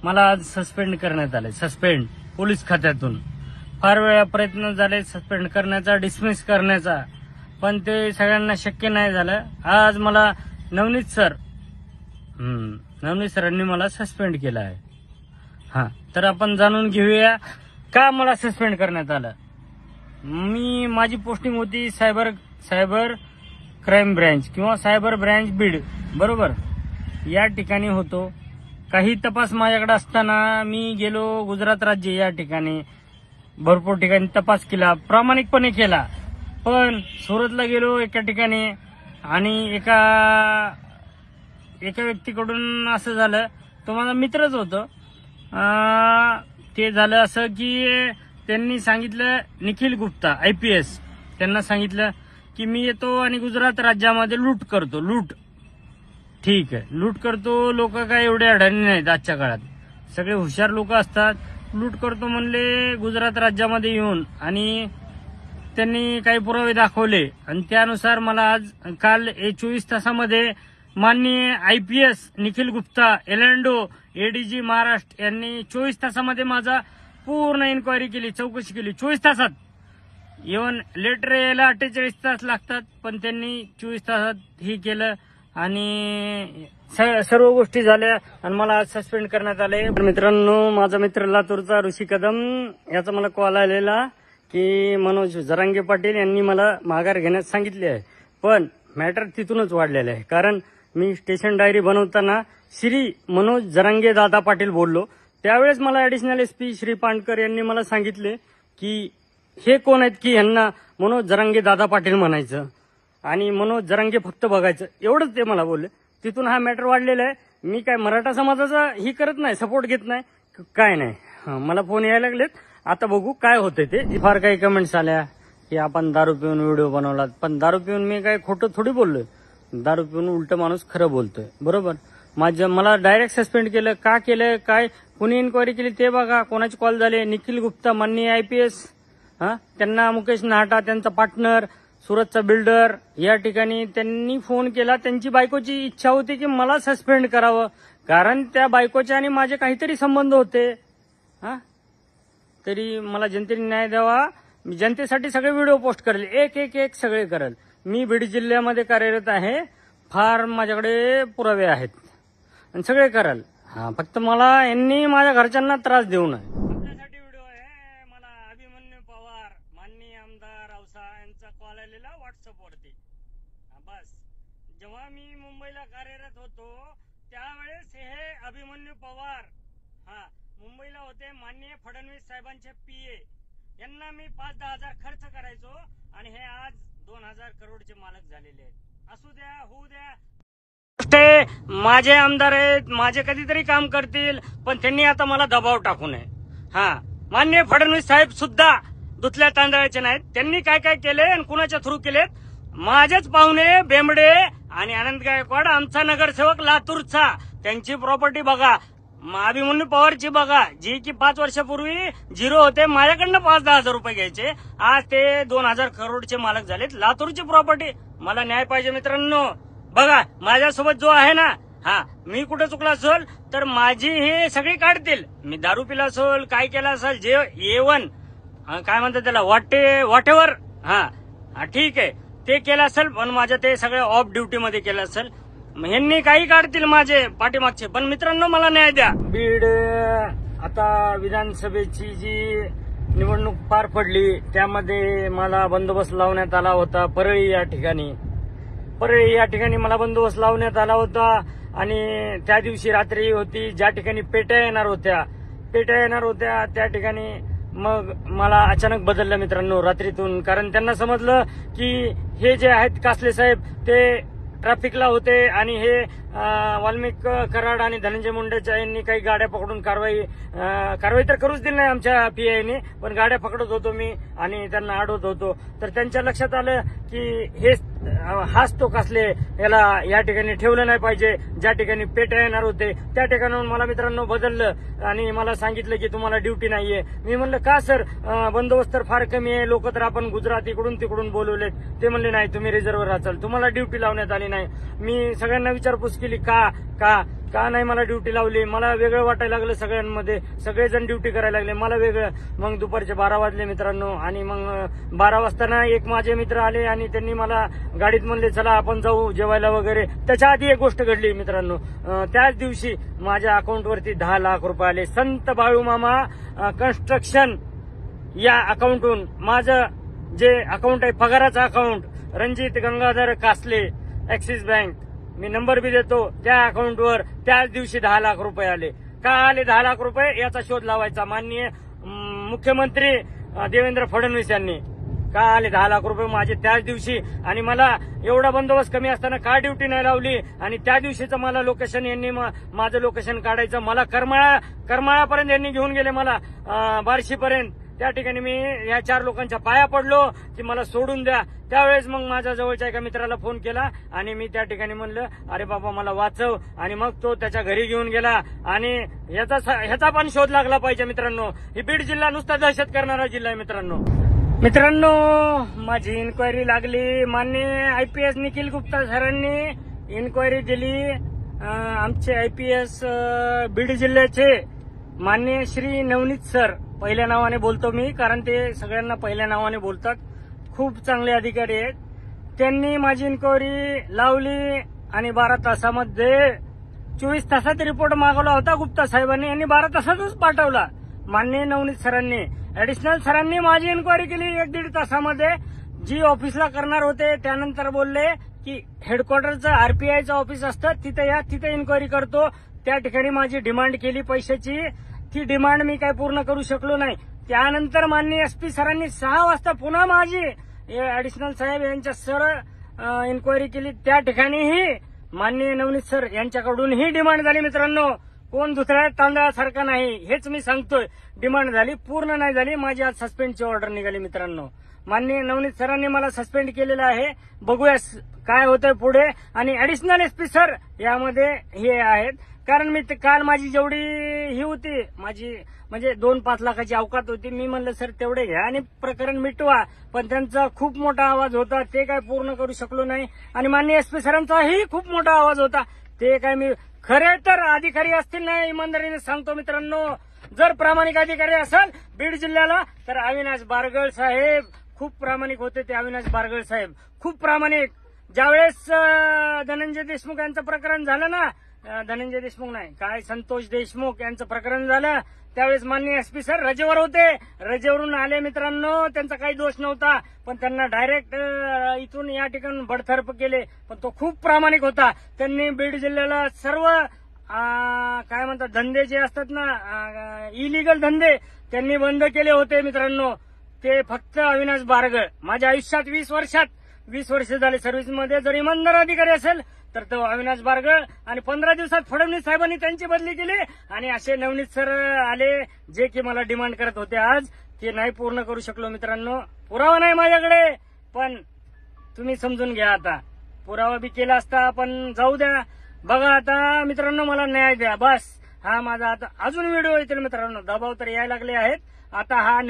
मला आज सस्पेंड करण्यात आले. सस्पेंड पोलीस खात्यातून फार वेळा प्रयत्न झाले सस्पेंड करण्याचा, डिसमिस करण्याचा, पण ते सगळ्यांना शक्य नाही झालं. आज मला नवनीत सरांनी मला सस्पेंड केलं आहे. तर आपण जाणून घेऊया का मला सस्पेंड करण्यात आलं. माझी पोस्टिंग होती सायबर क्राईम ब्रँच किंवा सायबर ब्रँच बीड, बरोबर. या ठिकाणी होतो. काही तपास माझ्याकडे असताना मी गेलो गुजरात राज्य या ठिकाणी, भरपूर ठिकाणी तपास केला, प्रामाणिकपणे केला. पण सुरतला गेलो एका ठिकाणी आणि एका व्यक्तीकडून असं झालं, तो माझा मित्रच होतो. ते झालं असं की त्यांनी सांगितलं, निखिल गुप्ता IPS, त्यांना सांगितलं की मी येतो आणि गुजरात राज्यामध्ये लूट करतो. ठीक आहे, लूट करतो. लोक काय एवढे अडाणी नाहीत आजच्या काळात, सगळे हुशार लोक असतात. लूट करतो म्हणले गुजरात राज्यामध्ये येऊन, आणि त्यांनी काही पुरावे दाखवले आणि त्यानुसार मला काल 24 तासामध्ये माननीय IPS निखिल गुप्ता एलँडो ADG महाराष्ट्र यांनी 24 तासामध्ये माझा पूर्ण इन्क्वायरी केली, चौकशी केली. 24 तासात. इव्हन लेटर यायला 48 तास लागतात, पण त्यांनी 24 तासात ही केलं आणि सर्व गोष्टी झाल्या आणि मला सस्पेंड करण्यात आले. मित्रांनो, माझा मित्र लातूरचा ऋषी कदम याचा मला कॉल आलेला की मनोज जरांगे पाटील यांनी मला माघार घेण्यास सांगितले आहे. पण मॅटर तिथूनच वाढलेलं आहे, कारण मी स्टेशन डायरी बनवताना श्री मनोज जरांगे दादा पाटील बोललो. त्यावेळेस मला ऍडिशनल SP श्री पांडकर यांनी मला सांगितले की हे कोण आहेत की यांना मनोज जरांगे दादा पाटील म्हणायचं आणि मनोज जरांगे फक्त बघायचं, एवढंच ते मला बोलले. तिथून हा मॅटर वाढलेला आहे. मी काय मराठा समाजाचा ही करत नाही, सपोर्ट घेत नाही, काय नाही. मला फोन यायला लागलेत, आता बघू काय होतंय ते. फार काही कमेंट्स आल्या की आपण दारू पिऊन व्हिडिओ बनवलात, पण दारू पिऊन मी काय खोटं थोडी बोललोय. दारू पिऊन उलट माणूस खरं बोलतोय, बरोबर. मला डायरेक्ट सस्पेंड केलं. का केलं, काय, कुणी इन्क्वायरी केली ते बघा, कोणाचे कॉल झाले. निखिल गुप्ता माननीय IPS, त्यांना मुकेश नाहटा त्यांचा पार्टनर, सुरतचा बिल्डर, या ठिकाणी त्यांनी फोन केला. त्यांची बायकोची इच्छा होती की मला सस्पेंड करावं, कारण त्या बायकोचे आणि माझे काहीतरी संबंध होते. तरी मला जनतेने न्याय द्यावा. मी जनतेसाठी सगळे व्हिडिओ पोस्ट करेल, एक सगळे करेल. मी बीड जिल्ह्यामध्ये कार्यरत आहे, फार माझ्याकडे पुरावे आहेत आणि सगळे कराल. फक्त मला यांनी माझ्या घरच्यांना त्रास देऊ नये. आपल्यासाठी व्हिडिओ आहे. मला अभिमन्यू पवार माननीय आमदार औसा यांचा कॉल आलेला व्हॉट्सअपवरती. बस जेव्हा मी मुंबईला कार्यरत होतो त्यावेळेस हे अभिमन्यू पवार मुंबईला होते. माननीय फडणवीस साहेबांचे PA, यांना मी 5-10 हजार खर्च करायचो आणि हे आज 2000 करोडचे मालक झालेले आहेत. असू द्या, होऊ द्या. माझे आमदार आहेत, माझे कधीतरी काम करतील, पण त्यांनी आता मला दबाव टाकू नये. माननीय फडणवीस साहेब सुद्धा धुतल्या तांदळाचे नाहीत. त्यांनी काय काय केले आणि कुणाच्या थ्रू केलेत. माझेच पाहुणे बेंबडे आणि आनंद गायकवाड, आमचा नगरसेवक लातूरचा, त्यांची प्रॉपर्टी बघा. अभिमन्यू पवारची बघा, जी की 5 वर्षापूर्वी 0 होते, माझ्याकडनं 5-10 हजार रुपये घ्यायचे, आज ते 2000 करोडचे मालक झालेत. लातूरची प्रॉपर्टी. मला न्याय पाहिजे मित्रांनो. बघा माझ्यासोबत जो आहे ना, मी कुठे चुकला असेल तर माझी हे सगळी काढतील. मी दारू पिला असेल, काय केलं असेल, जे A1 काय म्हणतात त्याला, वॉटेवर, ठीक आहे, ते केलं असेल, पण माझ्या ते सगळं ऑफ ड्युटी मध्ये केलं असेल. ह्यांनी काही काढतील माझे पाठीमागचे, पण मित्रांनो मला न्याय द्या. बीड आता विधानसभेची जी निवडणूक पार पडली त्यामध्ये मला बंदोबस्त लावण्यात आला होता. परळी या ठिकाणी मला बंदोबस्त लावण्यात आला होता आणि त्या दिवशी रात्री होती ज्या ठिकाणी पेट्या येणार होत्या त्या ठिकाणी मग मला अचानक बदललं मित्रांनो रात्रीतून. कारण त्यांना समजलं की हे जे आहेत कासले साहेब ते ट्रॅफिकला होते आणि हे वाल्मिक कराड आणि धनंजय मुंडेच्या यांनी काही गाड्या पकडून कारवाई तर करूच दिली नाही आमच्या PIने, पण गाड्या पकडत होतो मी आणि त्यांना अडवत होतो. तर त्यांच्या लक्षात आलं की हाच तो कासले, याला या ठिकाणी ठेवलं नाही पाहिजे. ज्या ठिकाणी पेट्या येणार होते त्या ठिकाणाहून मला मित्रांनो बदललं आणि मला सांगितलं की तुम्हाला ड्युटी नाहीये. मी म्हणलं का सर, बंदोबस्त तर फार कमी आहे, लोक तर आपण गुजरात इकडून तिकडून बोलवलेत. ते म्हणले नाही, तुम्ही रिझर्व्हर असाल, तुम्हाला ड्युटी लावण्यात आली नाही. मी सगळ्यांना विचारपूस केली का का नाही मला ड्युटी लावली. मला वेगळं वाटायला लागलं सगळ्यांमध्ये. सगळेजण ड्युटी करायला लागले, मला वेगळं. मग दुपारचे 12 वाजले मित्रांनो. आणि मग 12 वाजताना एक माझे मित्र आले आणि त्यांनी मला गाडीत म्हणले चला आपण जाऊ जेवायला वगैरे. त्याच्या आधी एक गोष्ट घडली मित्रांनो. त्याच दिवशी माझ्या अकाउंटवरती 10 लाख रुपये आले. संत बाळूमामा कन्स्ट्रक्शन या अकाउंटहून माझं जे अकाउंट आहे पगाराचं account, Ranjit Gangadhar Kasle Axis bank, मी नंबर बी देतो, त्या अकाउंटवर त्याच दिवशी 10 लाख रुपये आले. का आले 10 लाख रुपये याचा शोध लावायचा. माननीय मुख्यमंत्री देवेंद्र फडणवीस यांनी का आले 10 लाख रुपये माझे त्याच दिवशी. आणि मला एवढा बंदोबस्त कमी असताना का ड्युटी नाही लावली. आणि त्या दिवशीचं मला लोकेशन यांनी माझं लोकेशन काढायचं. मला करमाळापर्यंत यांनी घेऊन गेले, मला बार्शीपर्यंत. त्या ठिकाणी मी या 4 लोकांच्या पाया पडलो की मला सोडून द्या. त्यावेळेस मग माझ्या जवळच्या एका मित्राला फोन केला आणि मी त्या ठिकाणी म्हणलं अरे बाबा मला वाचव. आणि मग तो त्याच्या घरी घेऊन गेला. आणि ह्याचा पण शोध लागला पाहिजे मित्रांनो. ही बीड जिल्हा नुसता दहशत करणारा जिल्हा आहे मित्रांनो. माझी इन्क्वायरी लागली. माननीय IPS निखिल गुप्ता सरांनी इन्क्वायरी दिली. आमचे IPS बीड जिल्ह्याचे माननीय श्री नवनीत सर, पहिल्या नावाने बोलतो मी कारण ते सगळ्यांना पहिल्या नावाने बोलतात, खूप चांगले अधिकारी आहेत. त्यांनी माझी इन्क्वायरी लावली आणि 12 तासामध्ये 24 तासात रिपोर्ट मागवला होता गुप्ता साहेबांनी आणि 12 तासातच पाठवला. माननीय नवनीत सरांनी, ऍडिशनल सरांनी माझी इन्क्वायरी केली 1-1.5 तासामध्ये. जी ऑफिसला करणार होते त्यानंतर बोलले की हेडक्वार्टरचं RPIचं ऑफिस असतं तिथे या, तिथे इन्क्वायरी करतो. त्या ठिकाणी माझी डिमांड केली पैशाची. ती डिमांड मी काय पूर्ण करू शकलो नाही. त्यानंतर माननीय SP सरांनी 6 वाजता पुन्हा माझी ऍडिशनल साहेब यांच्या सर इन्क्वायरी केली. त्या ठिकाणीही माननीय नवनीत सर यांच्याकडून ही डिमांड झाली मित्रांनो. कोण दुसऱ्या तांदळासारखा नाही हेच मी सांगतोय. डिमांड झाली, पूर्ण नाही झाली. माझी आज सस्पेंडची ऑर्डर निघाली मित्रांनो. माननीय नवनीत सरांनी मला सस्पेंड केलेलं आहे. बघूया काय होतंय पुढे. आणि ऍडिशनल SP सर यामध्ये हे आहेत. कारण मी काल माझी जेवढी ही होती, माझी म्हणजे 2-5 लाखाची अवकात होती. मी म्हणलं सर तेवढे घ्या आणि प्रकरण मिटवा. पण त्यांचा खूप मोठा आवाज होता, ते काय पूर्ण करू शकलो नाही. आणि माननीय SP सरांचाही खूप मोठा आवाज होता, ते काय मी खरे तर अधिकारी असतील ना, इमानदारीने सांगतो मित्रांनो, जर प्रामाणिक अधिकारी असाल बीड जिल्ह्याला तर अविनाश बारगळ साहेब खूप प्रामाणिक होते. ते अविनाश बारगळ साहेब खूप प्रामाणिक. ज्यावेळेस धनंजय देशमुख यांचं प्रकरण झालं ना, धनंजय देशमुख नाही काय संतोष देशमुख यांचं प्रकरण झालं, त्यावेळेस माननीय SP सर रजेवर होते. रजेवरून आले मित्रांनो, त्यांचा काही दोष नव्हता. पण त्यांना डायरेक्ट इथून या ठिकाणी बडतर्फ केले. पण तो खूप प्रामाणिक होता. त्यांनी बीड जिल्ह्याला सर्व काय म्हणतात धंदे जे असतात ना, इलिगल धंदे त्यांनी बंद केले होते मित्रांनो. ते फक्त अविनाश बारगळ. माझ्या आयुष्यात 20 वर्ष झाले सर्व्हिसमध्ये. जर इमानदार अधिकारी असेल तर तो अविनाश बारगळ. आणि 15 दिवसात फडणवीस साहेबांनी त्यांची बदली केली. आणि असे नवनीत सर आले जे की मला डिमांड करत होते आज, ते नाही पूर्ण करू शकलो मित्रांनो. पुरावा नाही माझ्याकडे, पण तुम्ही समजून घ्या. आता पुरावा बी केला असता, पण जाऊ द्या. बघा आता मित्रांनो, मला न्याय द्या बस. हा माझा आता अजून व्हिडिओ येतील मित्रांनो. दबाव तर यायला लागले आहेत. आता हा